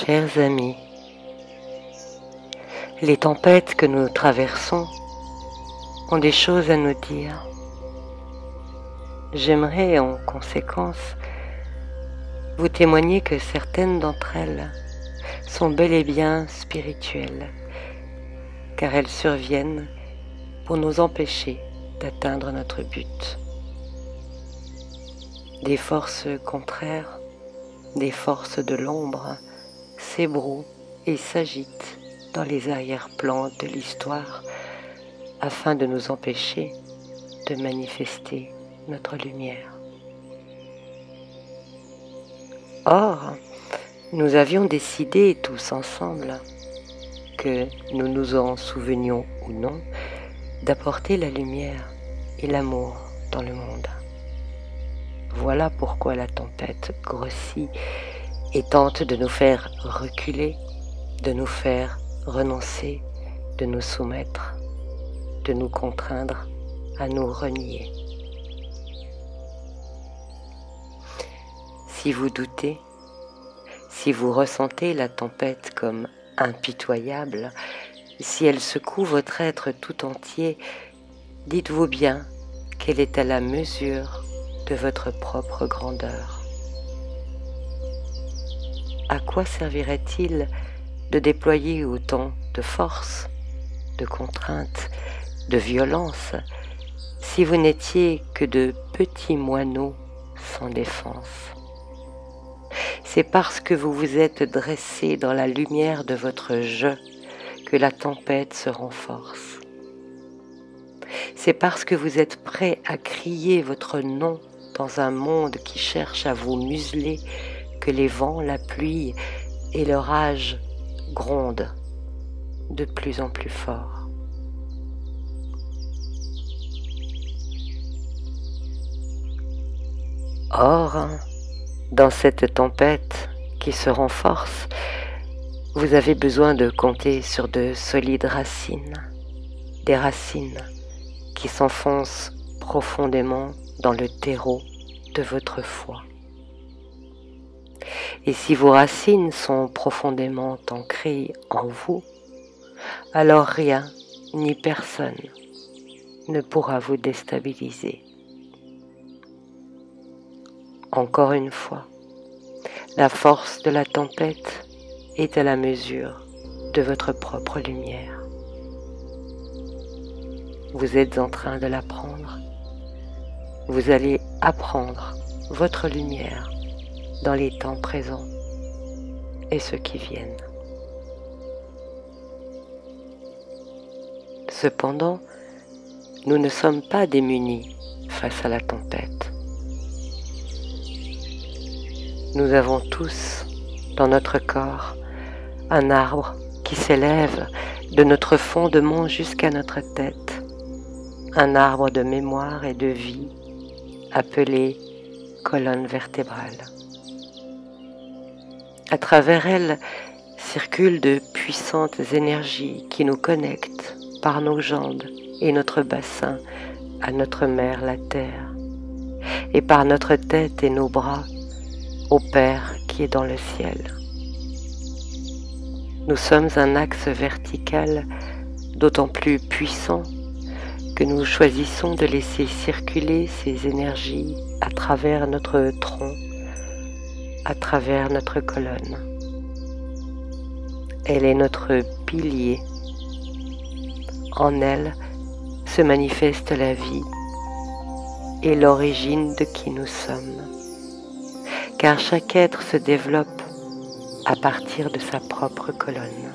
Chers amis, les tempêtes que nous traversons ont des choses à nous dire. J'aimerais en conséquence vous témoigner que certaines d'entre elles sont bel et bien spirituelles, car elles surviennent pour nous empêcher d'atteindre notre but. Des forces contraires, des forces de l'ombre s'ébrouent et s'agitent dans les arrière-plans de l'histoire afin de nous empêcher de manifester notre lumière. Or, nous avions décidé tous ensemble, que nous nous en souvenions ou non, d'apporter la lumière et l'amour dans le monde. Voilà pourquoi la tempête grossit et tente de nous faire reculer, de nous faire renoncer, de nous soumettre, de nous contraindre à nous renier. Si vous doutez, si vous ressentez la tempête comme impitoyable, si elle secoue votre être tout entier, dites-vous bien qu'elle est à la mesure de votre propre grandeur. À quoi servirait-il de déployer autant de force, de contrainte, de violence, si vous n'étiez que de petits moineaux sans défense? C'est parce que vous vous êtes dressé dans la lumière de votre je que la tempête se renforce. C'est parce que vous êtes prêt à crier votre nom dans un monde qui cherche à vous museler que les vents, la pluie et l'orage grondent de plus en plus fort. Or, dans cette tempête qui se renforce, vous avez besoin de compter sur de solides racines, des racines qui s'enfoncent profondément dans le terreau de votre foi. Et si vos racines sont profondément ancrées en vous, alors rien ni personne ne pourra vous déstabiliser. Encore une fois, la force de la tempête est à la mesure de votre propre lumière. Vous êtes en train de l'apprendre. Vous allez apprendre votre lumière dans les temps présents et ceux qui viennent. Cependant, nous ne sommes pas démunis face à la tempête. Nous avons tous dans notre corps un arbre qui s'élève de notre fondement jusqu'à notre tête, un arbre de mémoire et de vie appelé colonne vertébrale. À travers elle circulent de puissantes énergies qui nous connectent par nos jambes et notre bassin à notre mère la terre, et par notre tête et nos bras au Père qui est dans le ciel. Nous sommes un axe vertical d'autant plus puissant que nous choisissons de laisser circuler ces énergies à travers notre tronc, à travers notre colonne. Elle est notre pilier. En elle se manifeste la vie et l'origine de qui nous sommes, car chaque être se développe à partir de sa propre colonne.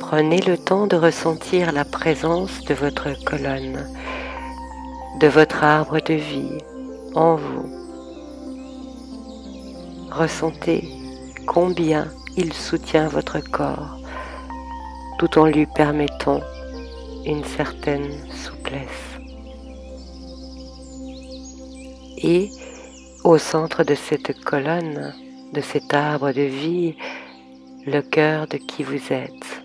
Prenez le temps de ressentir la présence de votre colonne, de votre arbre de vie en vous. Ressentez combien il soutient votre corps tout en lui permettant une certaine souplesse. Et au centre de cette colonne, de cet arbre de vie, le cœur de qui vous êtes,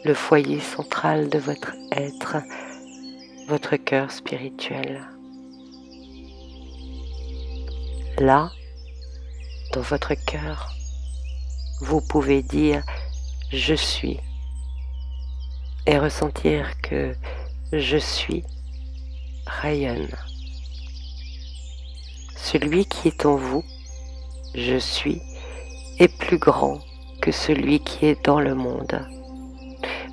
le foyer central de votre être, votre cœur spirituel. Là, dans votre cœur, vous pouvez dire « Je suis » et ressentir que « Je suis » rayonne. Celui qui est en vous, je suis, est plus grand que celui qui est dans le monde.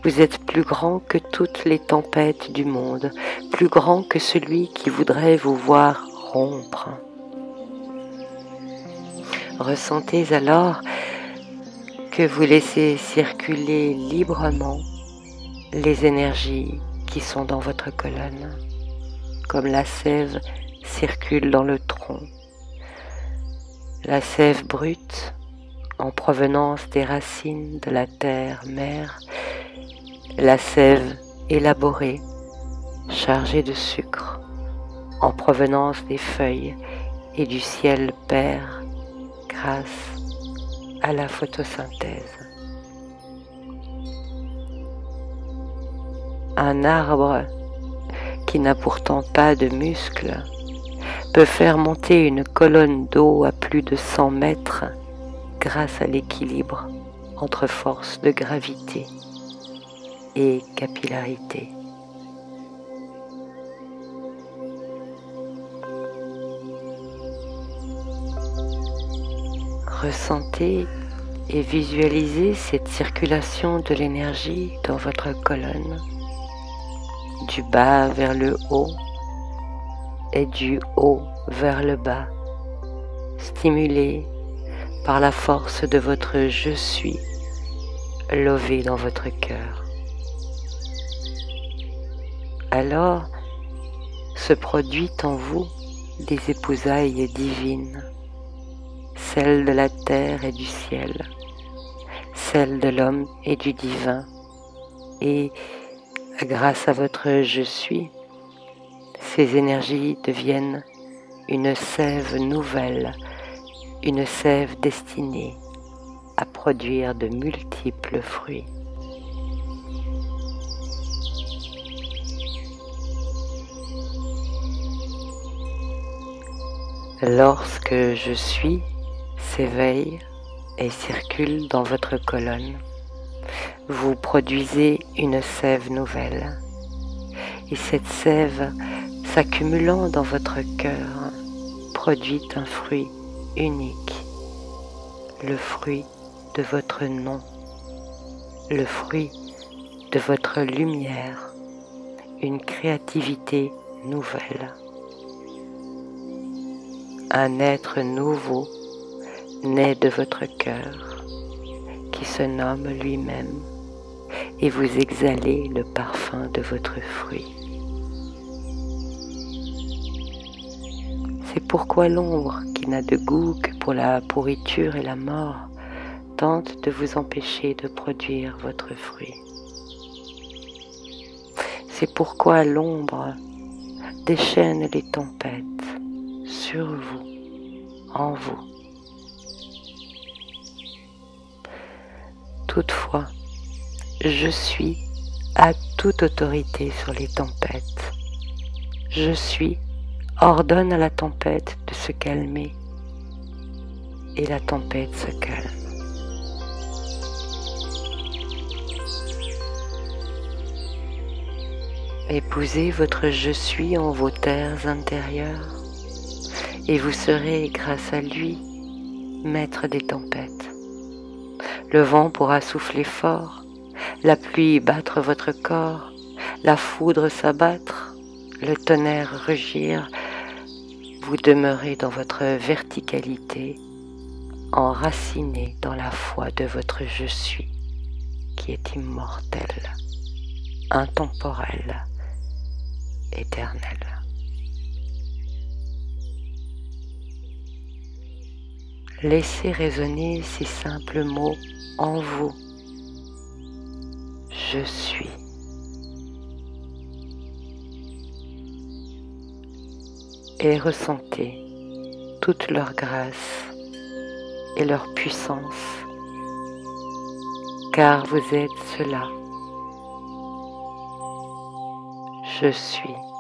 Vous êtes plus grand que toutes les tempêtes du monde, plus grand que celui qui voudrait vous voir rompre. Ressentez alors que vous laissez circuler librement les énergies qui sont dans votre colonne, comme la sève circule dans le tronc. La sève brute, en provenance des racines de la terre-mère, la sève élaborée, chargée de sucre, en provenance des feuilles et du ciel père, grâce à la photosynthèse. Un arbre qui n'a pourtant pas de muscles peut faire monter une colonne d'eau à plus de 100 mètres grâce à l'équilibre entre force de gravité et capillarité. Ressentez et visualisez cette circulation de l'énergie dans votre colonne, du bas vers le haut et du haut vers le bas, stimulé par la force de votre « Je suis » lové dans votre cœur. Alors se produit en vous des épousailles divines, celles de la terre et du ciel, celles de l'homme et du divin, et grâce à votre « Je suis », ces énergies deviennent une sève nouvelle, une sève destinée à produire de multiples fruits. Lorsque je suis s'éveille et circule dans votre colonne, vous produisez une sève nouvelle. Et cette sève, s'accumulant dans votre cœur, produit un fruit unique, le fruit de votre nom, le fruit de votre lumière, une créativité nouvelle. Un être nouveau naît de votre cœur, qui se nomme lui-même, et vous exhalez le parfum de votre fruit. C'est pourquoi l'ombre, qui n'a de goût que pour la pourriture et la mort, tente de vous empêcher de produire votre fruit. C'est pourquoi l'ombre déchaîne les tempêtes sur vous, en vous. Toutefois, je suis à toute autorité sur les tempêtes. Je suis ordonne à la tempête de se calmer, et la tempête se calme. Épousez votre « Je suis » en vos terres intérieures, et vous serez, grâce à lui, maître des tempêtes. Le vent pourra souffler fort, la pluie battre votre corps, la foudre s'abattre, le tonnerre rugir. Vous demeurez dans votre verticalité, enraciné dans la foi de votre « Je suis » qui est immortel, intemporel, éternel. Laissez résonner ces simples mots en vous. Je suis. Et ressentez toute leur grâce et leur puissance, car vous êtes cela. Je suis.